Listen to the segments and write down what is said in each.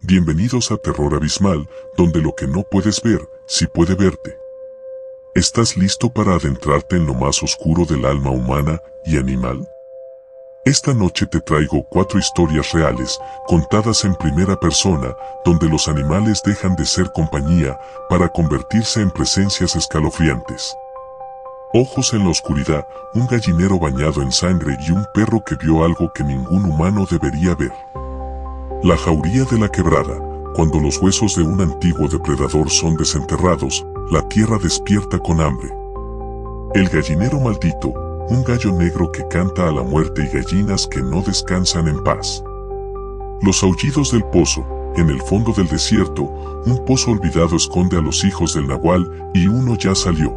Bienvenidos a Terror Abismal, donde lo que no puedes ver, sí puede verte. ¿Estás listo para adentrarte en lo más oscuro del alma humana y animal? Esta noche te traigo 4 historias reales, contadas en primera persona, donde los animales dejan de ser compañía para convertirse en presencias escalofriantes. Ojos en la oscuridad, un gallinero bañado en sangre y un perro que vio algo que ningún humano debería ver. La jauría de la quebrada. Cuando los huesos de un antiguo depredador son desenterrados, la tierra despierta con hambre. El gallinero maldito, un gallo negro que canta a la muerte y gallinas que no descansan en paz. Los aullidos del pozo. En el fondo del desierto, un pozo olvidado esconde a los hijos del nahual y uno ya salió.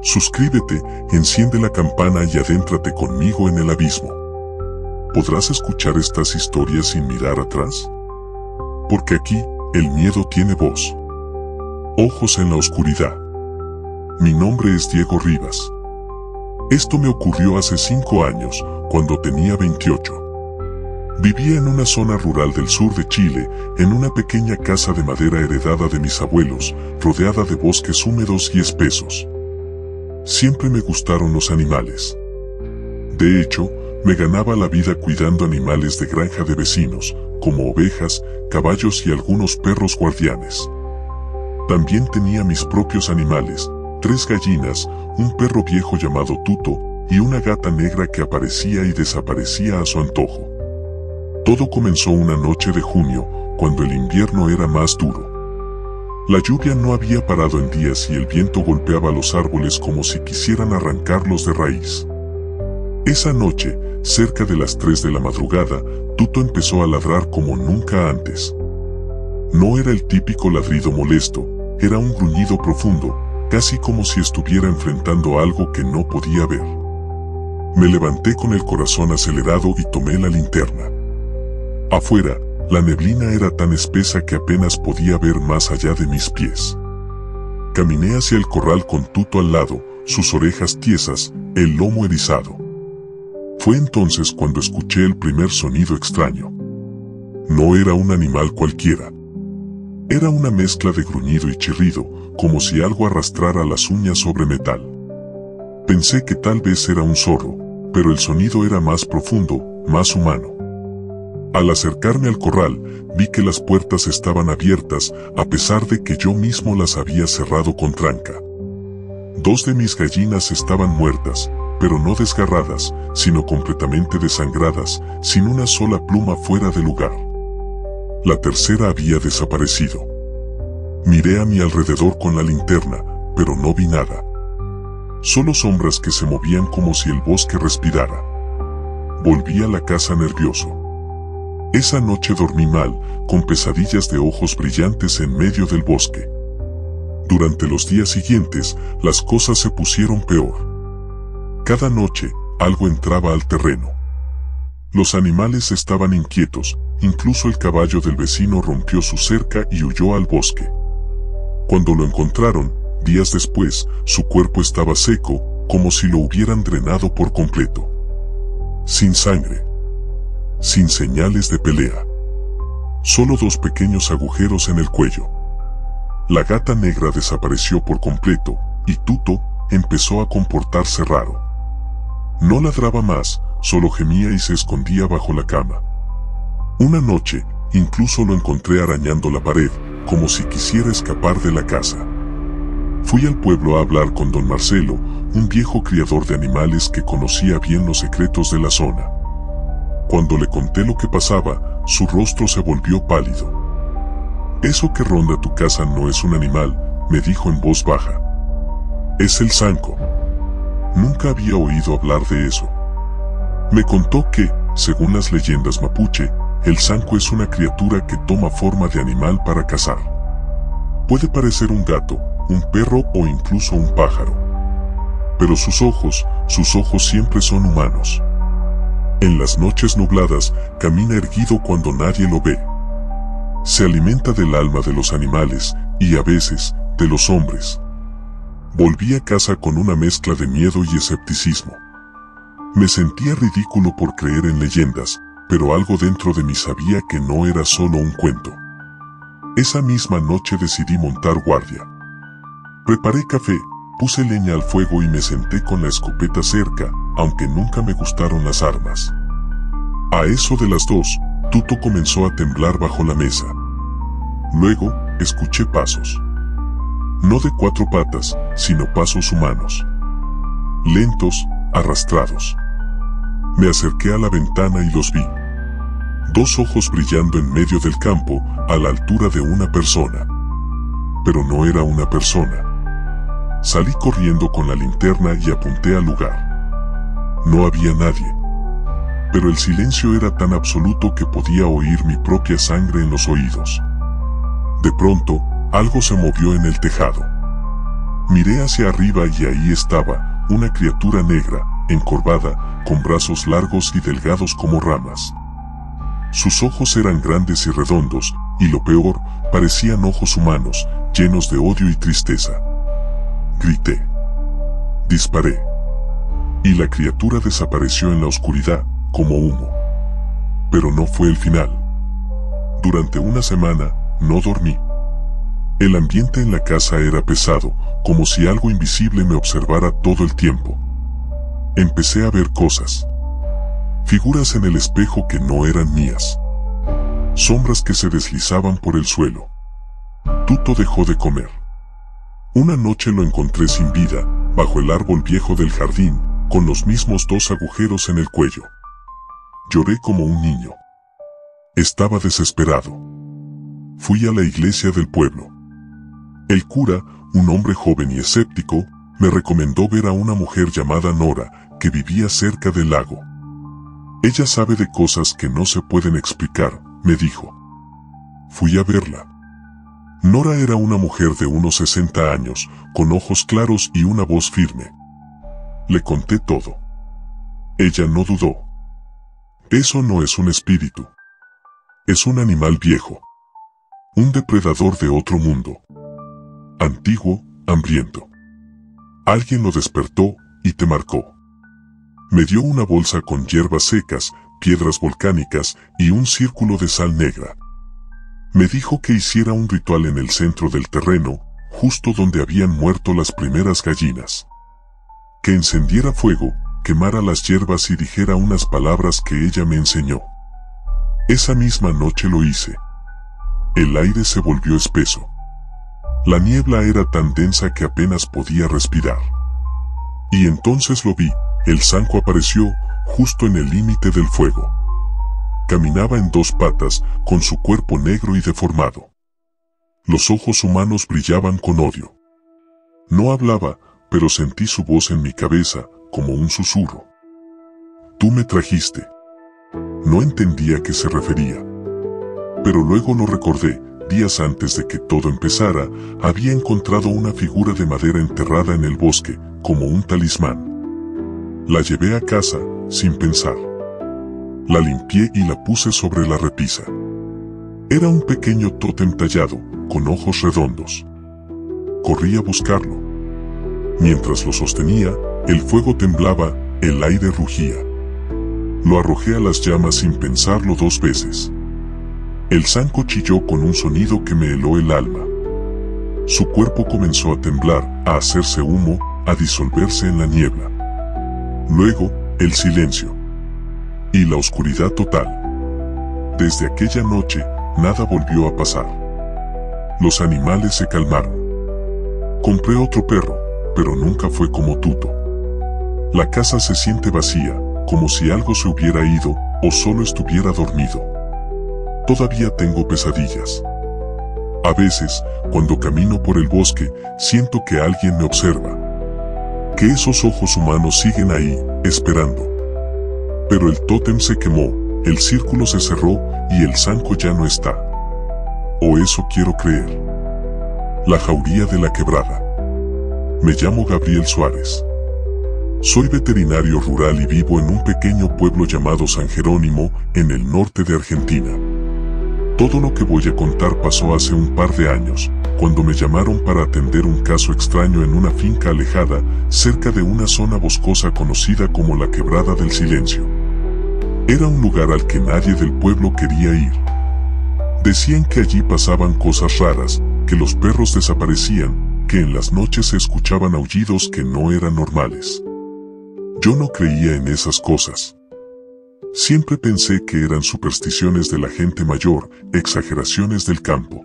Suscríbete, enciende la campana y adéntrate conmigo en el abismo. ¿Podrás escuchar estas historias sin mirar atrás? Porque aquí, el miedo tiene voz. Ojos en la oscuridad. Mi nombre es Diego Rivas. Esto me ocurrió hace 5 años, cuando tenía 28. Vivía en una zona rural del sur de Chile, en una pequeña casa de madera heredada de mis abuelos, rodeada de bosques húmedos y espesos. Siempre me gustaron los animales. De hecho, me ganaba la vida cuidando animales de granja de vecinos, como ovejas, caballos y algunos perros guardianes. También tenía mis propios animales, 3 gallinas, un perro viejo llamado Tuto, y una gata negra que aparecía y desaparecía a su antojo. Todo comenzó una noche de junio, cuando el invierno era más duro. La lluvia no había parado en días y el viento golpeaba los árboles como si quisieran arrancarlos de raíz. Esa noche, cerca de las 3 de la madrugada, Tuto empezó a ladrar como nunca antes. No era el típico ladrido molesto, era un gruñido profundo, casi como si estuviera enfrentando algo que no podía ver. Me levanté con el corazón acelerado y tomé la linterna. Afuera, la neblina era tan espesa que apenas podía ver más allá de mis pies. Caminé hacia el corral con Tuto al lado, sus orejas tiesas, el lomo erizado. Fue entonces cuando escuché el primer sonido extraño. No era un animal cualquiera. Era una mezcla de gruñido y chirrido, como si algo arrastrara las uñas sobre metal. Pensé que tal vez era un zorro, pero el sonido era más profundo, más humano. Al acercarme al corral, vi que las puertas estaban abiertas, a pesar de que yo mismo las había cerrado con tranca. 2 de mis gallinas estaban muertas, pero no desgarradas, sino completamente desangradas, sin una sola pluma fuera de lugar. La tercera había desaparecido. Miré a mi alrededor con la linterna, pero no vi nada. Solo sombras que se movían como si el bosque respirara. Volví a la casa nervioso. Esa noche dormí mal, con pesadillas de ojos brillantes en medio del bosque. Durante los días siguientes, las cosas se pusieron peor. Cada noche, algo entraba al terreno. Los animales estaban inquietos, incluso el caballo del vecino rompió su cerca y huyó al bosque. Cuando lo encontraron, días después, su cuerpo estaba seco, como si lo hubieran drenado por completo. Sin sangre. Sin señales de pelea. Solo 2 pequeños agujeros en el cuello. La gata negra desapareció por completo, y Tuto empezó a comportarse raro. No ladraba más, solo gemía y se escondía bajo la cama. Una noche, incluso lo encontré arañando la pared, como si quisiera escapar de la casa. Fui al pueblo a hablar con don Marcelo, un viejo criador de animales que conocía bien los secretos de la zona. Cuando le conté lo que pasaba, su rostro se volvió pálido. «Eso que ronda tu casa no es un animal», me dijo en voz baja. «Es el zanco». Nunca había oído hablar de eso. Me contó que, según las leyendas mapuche, el zanco es una criatura que toma forma de animal para cazar. Puede parecer un gato, un perro o incluso un pájaro. Pero sus ojos siempre son humanos. En las noches nubladas, camina erguido cuando nadie lo ve. Se alimenta del alma de los animales, y a veces, de los hombres. Volví a casa con una mezcla de miedo y escepticismo. Me sentía ridículo por creer en leyendas, pero algo dentro de mí sabía que no era solo un cuento. Esa misma noche decidí montar guardia. Preparé café, puse leña al fuego y me senté con la escopeta cerca, aunque nunca me gustaron las armas. A eso de las 2, Tuto comenzó a temblar bajo la mesa. Luego, escuché pasos. No de 4 patas, sino pasos humanos. Lentos, arrastrados. Me acerqué a la ventana y los vi. 2 ojos brillando en medio del campo, a la altura de una persona. Pero no era una persona. Salí corriendo con la linterna y apunté al lugar. No había nadie. Pero el silencio era tan absoluto que podía oír mi propia sangre en los oídos. De pronto, algo se movió en el tejado. Miré hacia arriba y ahí estaba, una criatura negra, encorvada, con brazos largos y delgados como ramas. Sus ojos eran grandes y redondos, y lo peor, parecían ojos humanos, llenos de odio y tristeza. Grité. Disparé. Y la criatura desapareció en la oscuridad, como humo. Pero no fue el final. Durante una semana, no dormí. El ambiente en la casa era pesado, como si algo invisible me observara todo el tiempo. Empecé a ver cosas. Figuras en el espejo que no eran mías. Sombras que se deslizaban por el suelo. Tuto dejó de comer. Una noche lo encontré sin vida, bajo el árbol viejo del jardín, con los mismos 2 agujeros en el cuello. Lloré como un niño. Estaba desesperado. Fui a la iglesia del pueblo. El cura, un hombre joven y escéptico, me recomendó ver a una mujer llamada Nora, que vivía cerca del lago. Ella sabe de cosas que no se pueden explicar, me dijo. Fui a verla. Nora era una mujer de unos 60 años, con ojos claros y una voz firme. Le conté todo. Ella no dudó. Eso no es un espíritu. Es un animal viejo. Un depredador de otro mundo. Antiguo, hambriento. Alguien lo despertó y te marcó. Me dio una bolsa con hierbas secas, piedras volcánicas y un círculo de sal negra. Me dijo que hiciera un ritual en el centro del terreno, justo donde habían muerto las primeras gallinas. Que encendiera fuego, quemara las hierbas y dijera unas palabras que ella me enseñó. Esa misma noche lo hice. El aire se volvió espeso. La niebla era tan densa que apenas podía respirar. Y entonces lo vi, el zanco apareció, justo en el límite del fuego. Caminaba en 2 patas, con su cuerpo negro y deformado. Los ojos humanos brillaban con odio. No hablaba, pero sentí su voz en mi cabeza, como un susurro. Tú me trajiste. No entendía a qué se refería. Pero luego lo recordé, días antes de que todo empezara, había encontrado una figura de madera enterrada en el bosque, como un talismán. La llevé a casa, sin pensar. La limpié y la puse sobre la repisa. Era un pequeño tótem tallado, con ojos redondos. Corrí a buscarlo. Mientras lo sostenía, el fuego temblaba, el aire rugía. Lo arrojé a las llamas sin pensarlo 2 veces. El zanco chilló con un sonido que me heló el alma. Su cuerpo comenzó a temblar, a hacerse humo, a disolverse en la niebla. Luego, el silencio. Y la oscuridad total. Desde aquella noche, nada volvió a pasar. Los animales se calmaron. Compré otro perro, pero nunca fue como Tuto. La casa se siente vacía, como si algo se hubiera ido, o solo estuviera dormido. Todavía tengo pesadillas. A veces, cuando camino por el bosque, siento que alguien me observa. Que esos ojos humanos siguen ahí, esperando. Pero el tótem se quemó, el círculo se cerró y el zanco ya no está. O eso quiero creer. La jauría de la quebrada. Me llamo Gabriel Suárez. Soy veterinario rural y vivo en un pequeño pueblo llamado San Jerónimo, en el norte de Argentina. Todo lo que voy a contar pasó hace un par de años, cuando me llamaron para atender un caso extraño en una finca alejada, cerca de una zona boscosa conocida como la Quebrada del Silencio. Era un lugar al que nadie del pueblo quería ir. Decían que allí pasaban cosas raras, que los perros desaparecían, que en las noches se escuchaban aullidos que no eran normales. Yo no creía en esas cosas. Siempre pensé que eran supersticiones de la gente mayor, exageraciones del campo.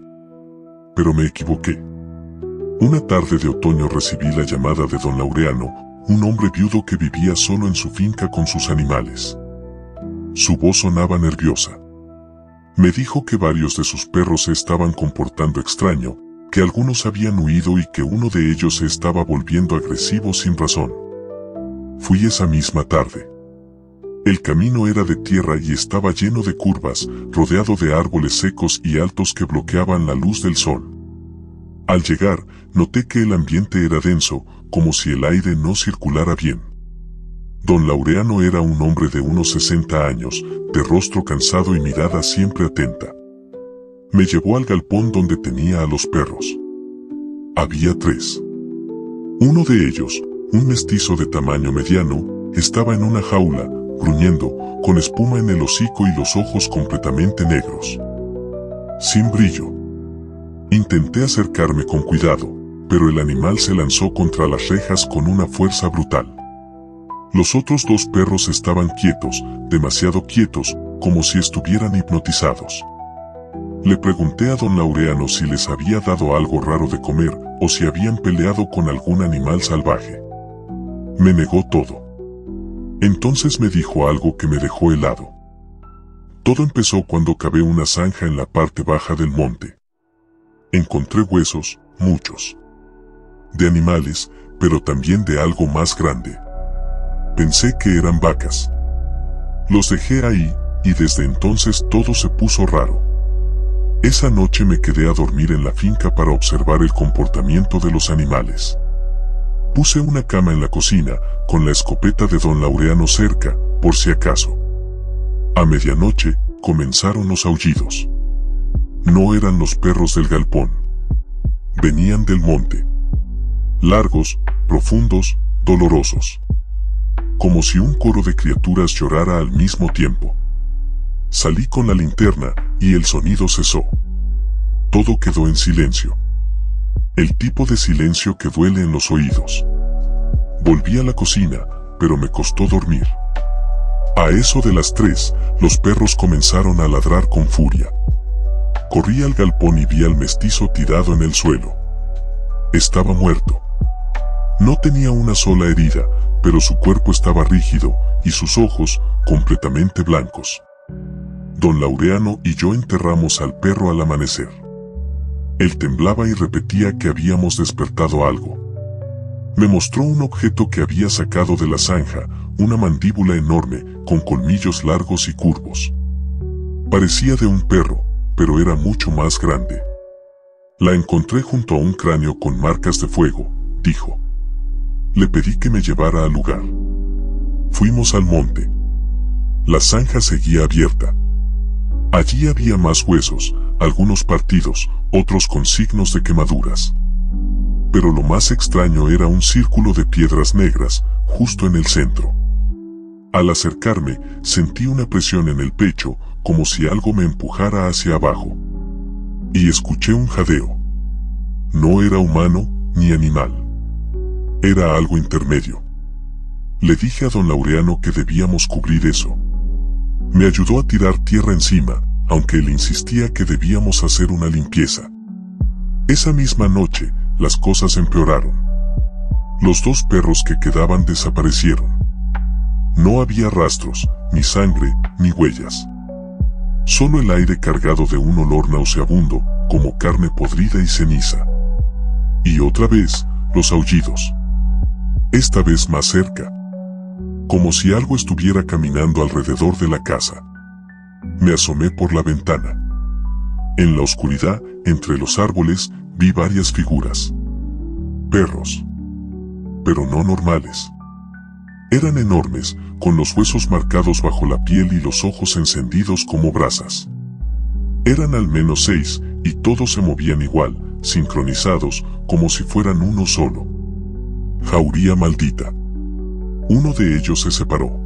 Pero me equivoqué. Una tarde de otoño recibí la llamada de don Laureano, un hombre viudo que vivía solo en su finca con sus animales. Su voz sonaba nerviosa. Me dijo que varios de sus perros se estaban comportando extraño, que algunos habían huido y que uno de ellos se estaba volviendo agresivo sin razón. Fui esa misma tarde. El camino era de tierra y estaba lleno de curvas, rodeado de árboles secos y altos que bloqueaban la luz del sol. Al llegar, noté que el ambiente era denso, como si el aire no circulara bien. Don Laureano era un hombre de unos 60 años, de rostro cansado y mirada siempre atenta. Me llevó al galpón donde tenía a los perros. Había 3. Uno de ellos, un mestizo de tamaño mediano, estaba en una jaula, gruñendo, con espuma en el hocico y los ojos completamente negros. Sin brillo. Intenté acercarme con cuidado, pero el animal se lanzó contra las rejas con una fuerza brutal. Los otros 2 perros estaban quietos, demasiado quietos, como si estuvieran hipnotizados. Le pregunté a don Laureano si les había dado algo raro de comer o si habían peleado con algún animal salvaje. Me negó todo. Entonces me dijo algo que me dejó helado. Todo empezó cuando cavé una zanja en la parte baja del monte. Encontré huesos, muchos. De animales, pero también de algo más grande. Pensé que eran vacas. Los dejé ahí, y desde entonces todo se puso raro. Esa noche me quedé a dormir en la finca para observar el comportamiento de los animales. Puse una cama en la cocina, con la escopeta de don Laureano cerca, por si acaso. A medianoche, comenzaron los aullidos. No eran los perros del galpón. Venían del monte. Largos, profundos, dolorosos. Como si un coro de criaturas llorara al mismo tiempo. Salí con la linterna, y el sonido cesó. Todo quedó en silencio. El tipo de silencio que duele en los oídos. Volví a la cocina, pero me costó dormir. A eso de las 3, los perros comenzaron a ladrar con furia. Corrí al galpón y vi al mestizo tirado en el suelo. Estaba muerto. No tenía una sola herida, pero su cuerpo estaba rígido, y sus ojos, completamente blancos. Don Laureano y yo enterramos al perro al amanecer. Él temblaba y repetía que habíamos despertado algo. Me mostró un objeto que había sacado de la zanja, una mandíbula enorme, con colmillos largos y curvos. Parecía de un perro, pero era mucho más grande. La encontré junto a un cráneo con marcas de fuego, dijo. Le pedí que me llevara al lugar. Fuimos al monte. La zanja seguía abierta. Allí había más huesos, algunos partidos, otros con signos de quemaduras. Pero lo más extraño era un círculo de piedras negras, justo en el centro. Al acercarme, sentí una presión en el pecho, como si algo me empujara hacia abajo. Y escuché un jadeo. No era humano, ni animal. Era algo intermedio. Le dije a don Laureano que debíamos cubrir eso. Me ayudó a tirar tierra encima, aunque él insistía que debíamos hacer una limpieza. Esa misma noche, las cosas empeoraron. Los 2 perros que quedaban desaparecieron. No había rastros, ni sangre, ni huellas. Solo el aire cargado de un olor nauseabundo, como carne podrida y ceniza. Y otra vez, los aullidos. Esta vez más cerca. Como si algo estuviera caminando alrededor de la casa. Me asomé por la ventana. En la oscuridad, entre los árboles, vi varias figuras. Perros. Pero no normales. Eran enormes, con los huesos marcados bajo la piel y los ojos encendidos como brasas. Eran al menos 6, y todos se movían igual, sincronizados, como si fueran uno solo. Jauría maldita. Uno de ellos se separó.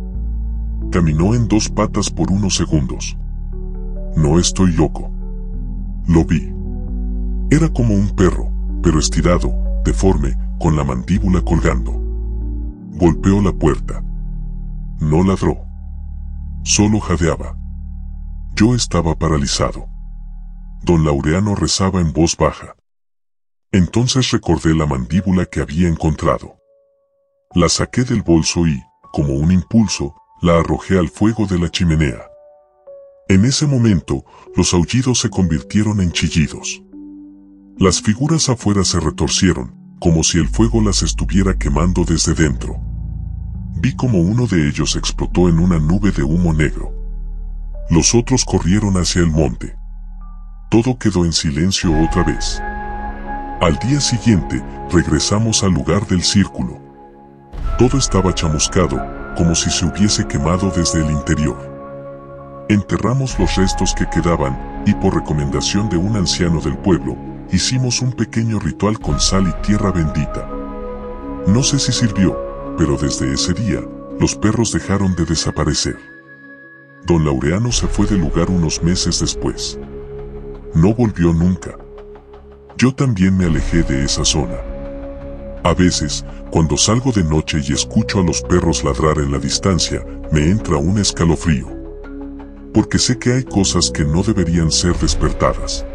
Caminó en 2 patas por unos segundos. No estoy loco. Lo vi. Era como un perro, pero estirado, deforme, con la mandíbula colgando. Golpeó la puerta. No ladró. Solo jadeaba. Yo estaba paralizado. Don Laureano rezaba en voz baja. Entonces recordé la mandíbula que había encontrado. La saqué del bolso y, como un impulso, la arrojé al fuego de la chimenea. En ese momento, los aullidos se convirtieron en chillidos. Las figuras afuera se retorcieron, como si el fuego las estuviera quemando desde dentro. Vi como uno de ellos explotó en una nube de humo negro. Los otros corrieron hacia el monte. Todo quedó en silencio otra vez. Al día siguiente, regresamos al lugar del círculo. Todo estaba chamuscado, como si se hubiese quemado desde el interior. Enterramos los restos que quedaban, y por recomendación de un anciano del pueblo, hicimos un pequeño ritual con sal y tierra bendita. No sé si sirvió, pero desde ese día, los perros dejaron de desaparecer. Don Laureano se fue del lugar unos meses después. No volvió nunca. Yo también me alejé de esa zona. A veces, cuando salgo de noche y escucho a los perros ladrar en la distancia, me entra un escalofrío. Porque sé que hay cosas que no deberían ser despertadas.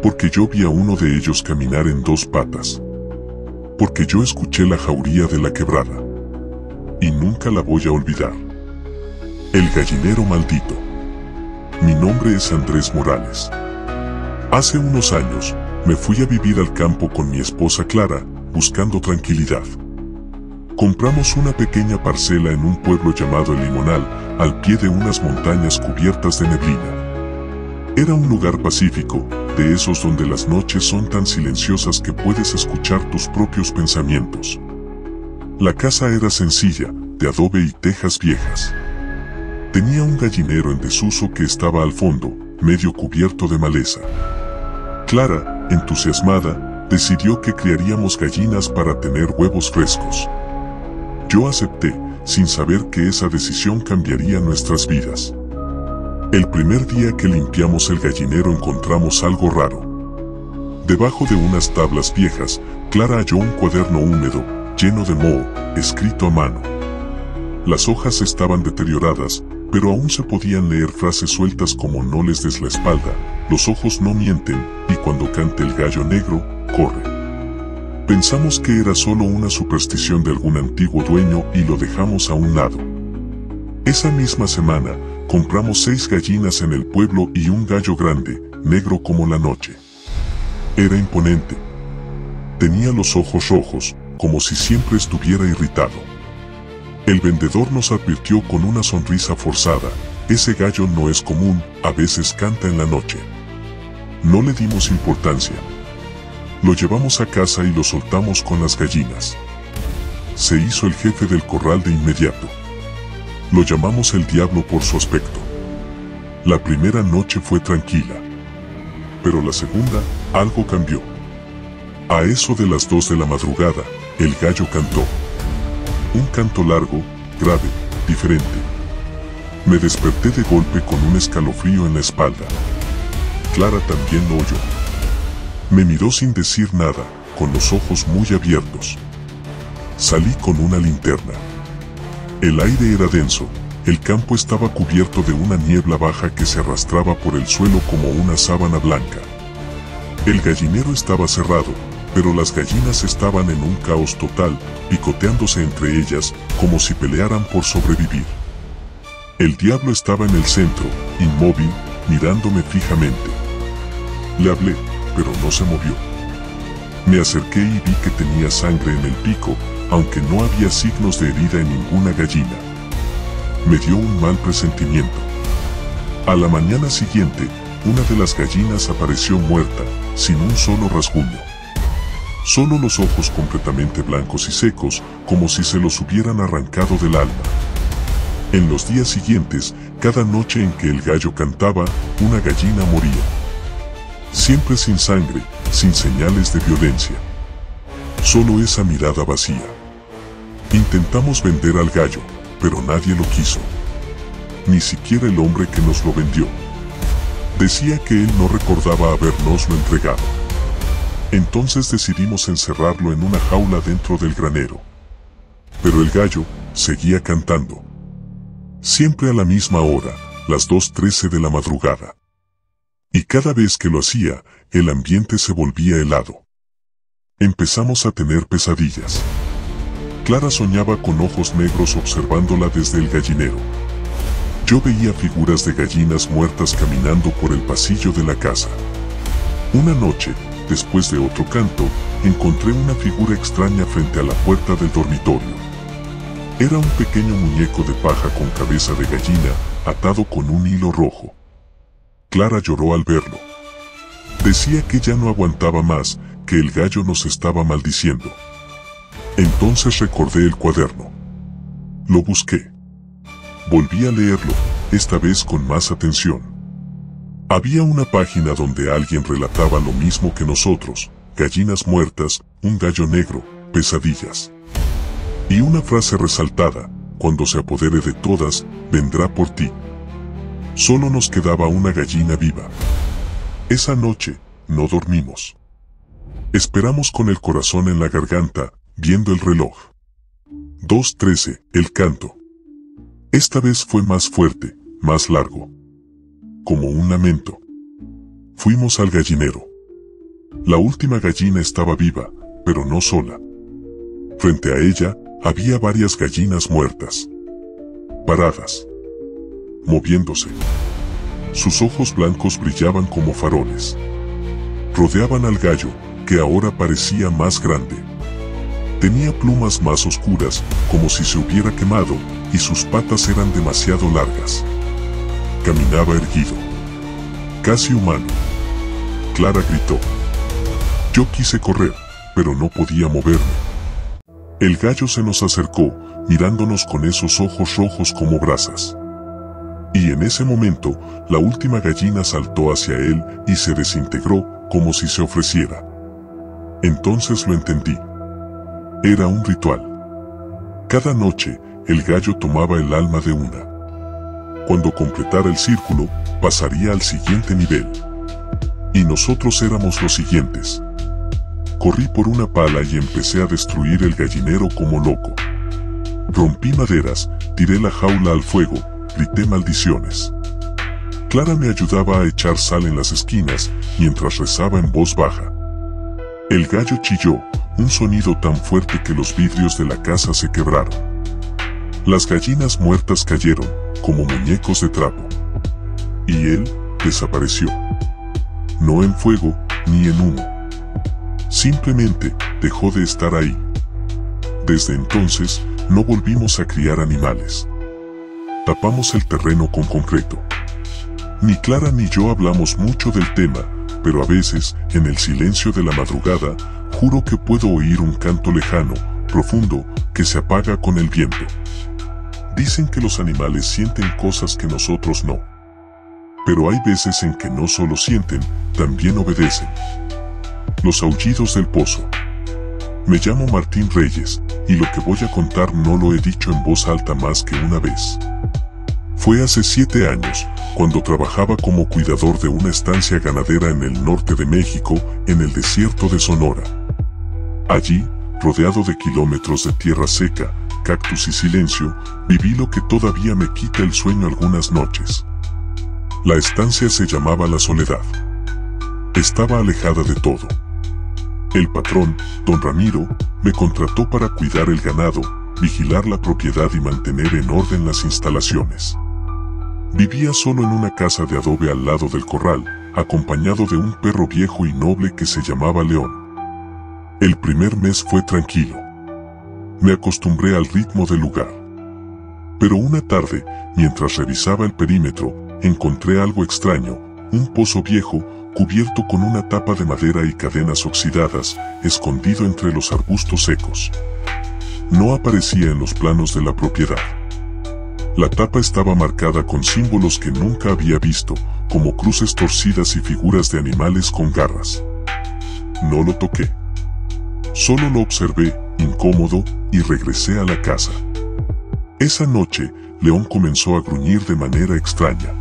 Porque yo vi a uno de ellos caminar en dos patas. Porque yo escuché la jauría de la quebrada. Y nunca la voy a olvidar. El gallinero maldito. Mi nombre es Andrés Morales. Hace unos años, me fui a vivir al campo con mi esposa Clara, buscando tranquilidad. Compramos una pequeña parcela en un pueblo llamado El Limonal, al pie de unas montañas cubiertas de neblina. Era un lugar pacífico, de esos donde las noches son tan silenciosas que puedes escuchar tus propios pensamientos. La casa era sencilla, de adobe y tejas viejas. Tenía un gallinero en desuso que estaba al fondo, medio cubierto de maleza. Clara, entusiasmada, decidió que criaríamos gallinas para tener huevos frescos. Yo acepté, sin saber que esa decisión cambiaría nuestras vidas. El primer día que limpiamos el gallinero encontramos algo raro. Debajo de unas tablas viejas, Clara halló un cuaderno húmedo, lleno de moho, escrito a mano. Las hojas estaban deterioradas, pero aún se podían leer frases sueltas como "no les des la espalda", "los ojos no mienten", y "cuando cante el gallo negro, corre". Pensamos que era solo una superstición de algún antiguo dueño y lo dejamos a un lado. Esa misma semana, compramos 6 gallinas en el pueblo y un gallo grande, negro como la noche. Era imponente. Tenía los ojos rojos, como si siempre estuviera irritado. El vendedor nos advirtió con una sonrisa forzada: ese gallo no es común, a veces canta en la noche. No le dimos importancia. Lo llevamos a casa y lo soltamos con las gallinas. Se hizo el jefe del corral de inmediato. Lo llamamos el diablo por su aspecto. La primera noche fue tranquila. Pero la segunda, algo cambió. A eso de las 2 de la madrugada, el gallo cantó. Un canto largo, grave, diferente. Me desperté de golpe con un escalofrío en la espalda. Clara también lo oyó. Me miró sin decir nada, con los ojos muy abiertos. Salí con una linterna. El aire era denso, el campo estaba cubierto de una niebla baja que se arrastraba por el suelo como una sábana blanca. El gallinero estaba cerrado, pero las gallinas estaban en un caos total, picoteándose entre ellas, como si pelearan por sobrevivir. El diablo estaba en el centro, inmóvil, mirándome fijamente. Le hablé, pero no se movió. Me acerqué y vi que tenía sangre en el pico, aunque no había signos de herida en ninguna gallina. Me dio un mal presentimiento. A la mañana siguiente, una de las gallinas apareció muerta, sin un solo rasguño. Solo los ojos completamente blancos y secos, como si se los hubieran arrancado del alma. En los días siguientes, cada noche en que el gallo cantaba, una gallina moría. Siempre sin sangre, sin señales de violencia. Solo esa mirada vacía. Intentamos vender al gallo, pero nadie lo quiso. Ni siquiera el hombre que nos lo vendió. Decía que él no recordaba habernoslo entregado. Entonces decidimos encerrarlo en una jaula dentro del granero. Pero el gallo seguía cantando. Siempre a la misma hora, las 2:13 de la madrugada. Y cada vez que lo hacía, el ambiente se volvía helado. Empezamos a tener pesadillas. Clara soñaba con ojos negros observándola desde el gallinero. Yo veía figuras de gallinas muertas caminando por el pasillo de la casa. Una noche, después de otro canto, encontré una figura extraña frente a la puerta del dormitorio. Era un pequeño muñeco de paja con cabeza de gallina, atado con un hilo rojo. Clara lloró al verlo. Decía que ya no aguantaba más, que el gallo nos estaba maldiciendo. Entonces recordé el cuaderno. Lo busqué. Volví a leerlo, esta vez con más atención. Había una página donde alguien relataba lo mismo que nosotros: gallinas muertas, un gallo negro, pesadillas. Y una frase resaltada: cuando se apodere de todas, vendrá por ti. Solo nos quedaba una gallina viva. Esa noche, no dormimos. Esperamos con el corazón en la garganta, viendo el reloj. 2:13, el canto. Esta vez fue más fuerte, más largo. Como un lamento. Fuimos al gallinero. La última gallina estaba viva, pero no sola. Frente a ella, había varias gallinas muertas. Paradas. Moviéndose. Sus ojos blancos brillaban como faroles. Rodeaban al gallo, que ahora parecía más grande. Tenía plumas más oscuras, como si se hubiera quemado, y sus patas eran demasiado largas. Caminaba erguido. Casi humano. Clara gritó. Yo quise correr, pero no podía moverme. El gallo se nos acercó, mirándonos con esos ojos rojos como brasas. Y en ese momento, la última gallina saltó hacia él y se desintegró, como si se ofreciera. Entonces lo entendí. Era un ritual. Cada noche, el gallo tomaba el alma de una. Cuando completara el círculo, pasaría al siguiente nivel. Y nosotros éramos los siguientes. Corrí por una pala y empecé a destruir el gallinero como loco. Rompí maderas, tiré la jaula al fuego, grité maldiciones. Clara me ayudaba a echar sal en las esquinas, mientras rezaba en voz baja. El gallo chilló, un sonido tan fuerte que los vidrios de la casa se quebraron. Las gallinas muertas cayeron, como muñecos de trapo. Y él desapareció. No en fuego, ni en humo. Simplemente dejó de estar ahí. Desde entonces, no volvimos a criar animales. Tapamos el terreno con concreto. Ni Clara ni yo hablamos mucho del tema, pero a veces, en el silencio de la madrugada, juro que puedo oír un canto lejano, profundo, que se apaga con el viento. Dicen que los animales sienten cosas que nosotros no. Pero hay veces en que no solo sienten, también obedecen. Los aullidos del pozo. Me llamo Martín Reyes, y lo que voy a contar no lo he dicho en voz alta más que una vez. Fue hace 7 años, cuando trabajaba como cuidador de una estancia ganadera en el norte de México, en el desierto de Sonora. Allí, rodeado de kilómetros de tierra seca, cactus y silencio, viví lo que todavía me quita el sueño algunas noches. La estancia se llamaba La Soledad. Estaba alejada de todo. El patrón, don Ramiro, me contrató para cuidar el ganado, vigilar la propiedad y mantener en orden las instalaciones. Vivía solo en una casa de adobe al lado del corral, acompañado de un perro viejo y noble que se llamaba León. El primer mes fue tranquilo. Me acostumbré al ritmo del lugar. Pero una tarde, mientras revisaba el perímetro, encontré algo extraño, un pozo viejo, cubierto con una tapa de madera y cadenas oxidadas, escondido entre los arbustos secos. No aparecía en los planos de la propiedad. La tapa estaba marcada con símbolos que nunca había visto, como cruces torcidas y figuras de animales con garras. No lo toqué. Solo lo observé, incómodo, y regresé a la casa. Esa noche, León comenzó a gruñir de manera extraña.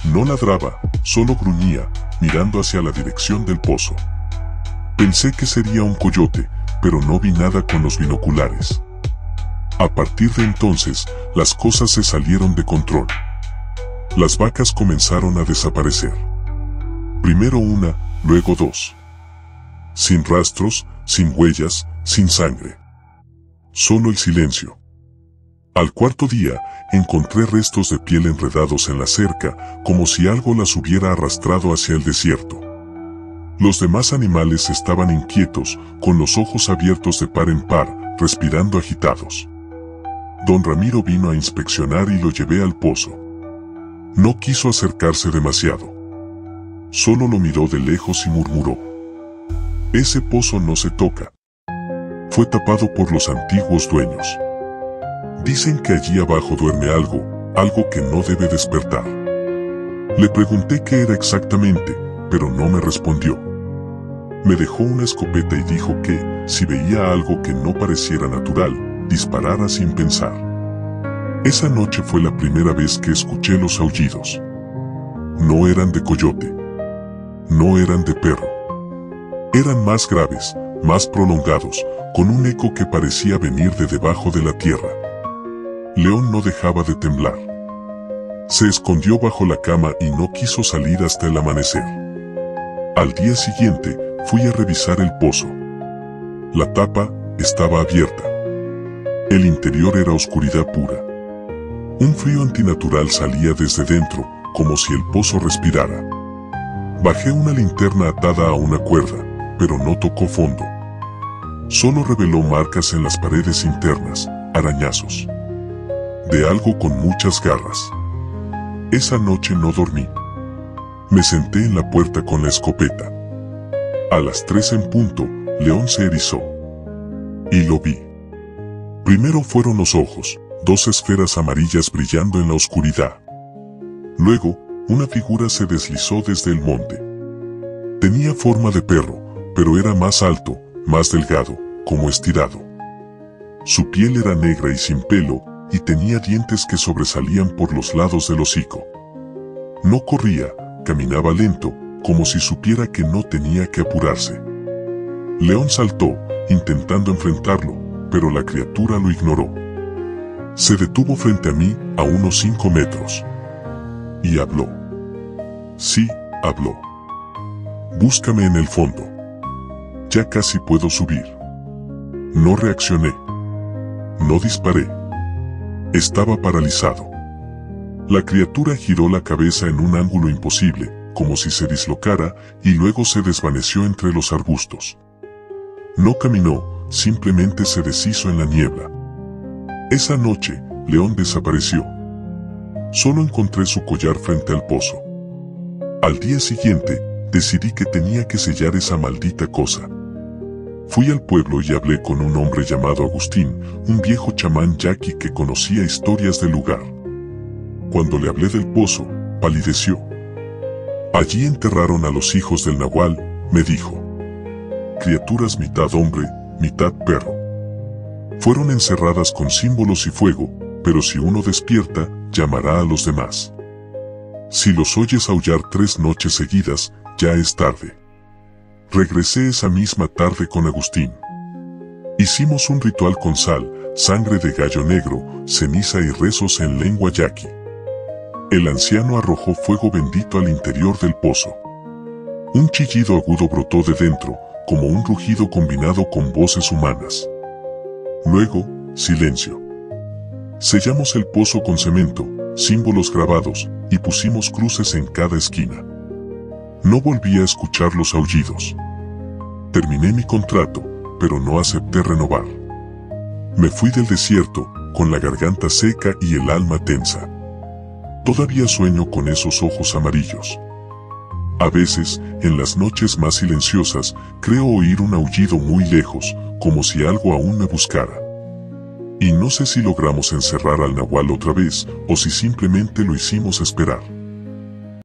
No ladraba, solo gruñía, mirando hacia la dirección del pozo. Pensé que sería un coyote, pero no vi nada con los binoculares. A partir de entonces, las cosas se salieron de control. Las vacas comenzaron a desaparecer. Primero una, luego dos. Sin rastros, sin huellas, sin sangre. Solo el silencio. Al cuarto día, encontré restos de piel enredados en la cerca, como si algo las hubiera arrastrado hacia el desierto. Los demás animales estaban inquietos, con los ojos abiertos de par en par, respirando agitados. Don Ramiro vino a inspeccionar y lo llevé al pozo. No quiso acercarse demasiado. Solo lo miró de lejos y murmuró: «Ese pozo no se toca. Fue tapado por los antiguos dueños. Dicen que allí abajo duerme algo que no debe despertar». Le pregunté qué era exactamente, pero no me respondió. Me dejó una escopeta y dijo que, si veía algo que no pareciera natural, disparara sin pensar. Esa noche fue la primera vez que escuché los aullidos. No eran de coyote. No eran de perro. Eran más graves, más prolongados, con un eco que parecía venir de debajo de la tierra. León no dejaba de temblar. Se escondió bajo la cama y no quiso salir hasta el amanecer. Al día siguiente, fui a revisar el pozo. La tapa estaba abierta. El interior era oscuridad pura. Un frío antinatural salía desde dentro, como si el pozo respirara. Bajé una linterna atada a una cuerda, pero no tocó fondo. Solo reveló marcas en las paredes internas, arañazos. De algo con muchas garras. Esa noche no dormí. Me senté en la puerta con la escopeta. A las 3 en punto, León se erizó. Y lo vi. Primero fueron los ojos, 2 esferas amarillas brillando en la oscuridad. Luego, una figura se deslizó desde el monte. Tenía forma de perro, pero era más alto, más delgado, como estirado. Su piel era negra y sin pelo, y tenía dientes que sobresalían por los lados del hocico. No corría, caminaba lento, como si supiera que no tenía que apurarse. León saltó, intentando enfrentarlo, pero la criatura lo ignoró. Se detuvo frente a mí, a unos 5 metros. Y habló. Sí, habló. Búscame en el fondo. Ya casi puedo subir. No reaccioné. No disparé. Estaba paralizado. La criatura giró la cabeza en un ángulo imposible, como si se dislocara, y luego se desvaneció entre los arbustos. No caminó, simplemente se deshizo en la niebla. Esa noche, León desapareció. Solo encontré su collar frente al pozo. Al día siguiente, decidí que tenía que sellar esa maldita cosa. Fui al pueblo y hablé con un hombre llamado Agustín, un viejo chamán yaqui que conocía historias del lugar. Cuando le hablé del pozo, palideció. Allí enterraron a los hijos del Nahual, me dijo. Criaturas mitad hombre, mitad perro. Fueron encerradas con símbolos y fuego, pero si uno despierta, llamará a los demás. Si los oyes aullar 3 noches seguidas, ya es tarde. Regresé esa misma tarde con Agustín. Hicimos un ritual con sal, sangre de gallo negro, ceniza y rezos en lengua yaqui. El anciano arrojó fuego bendito al interior del pozo. Un chillido agudo brotó de dentro, como un rugido combinado con voces humanas. Luego, silencio. Sellamos el pozo con cemento, símbolos grabados, y pusimos cruces en cada esquina. No volví a escuchar los aullidos. Terminé mi contrato, pero no acepté renovar. Me fui del desierto, con la garganta seca y el alma tensa. Todavía sueño con esos ojos amarillos. A veces, en las noches más silenciosas, creo oír un aullido muy lejos, como si algo aún me buscara. Y no sé si logramos encerrar al Nahual otra vez, o si simplemente lo hicimos esperar.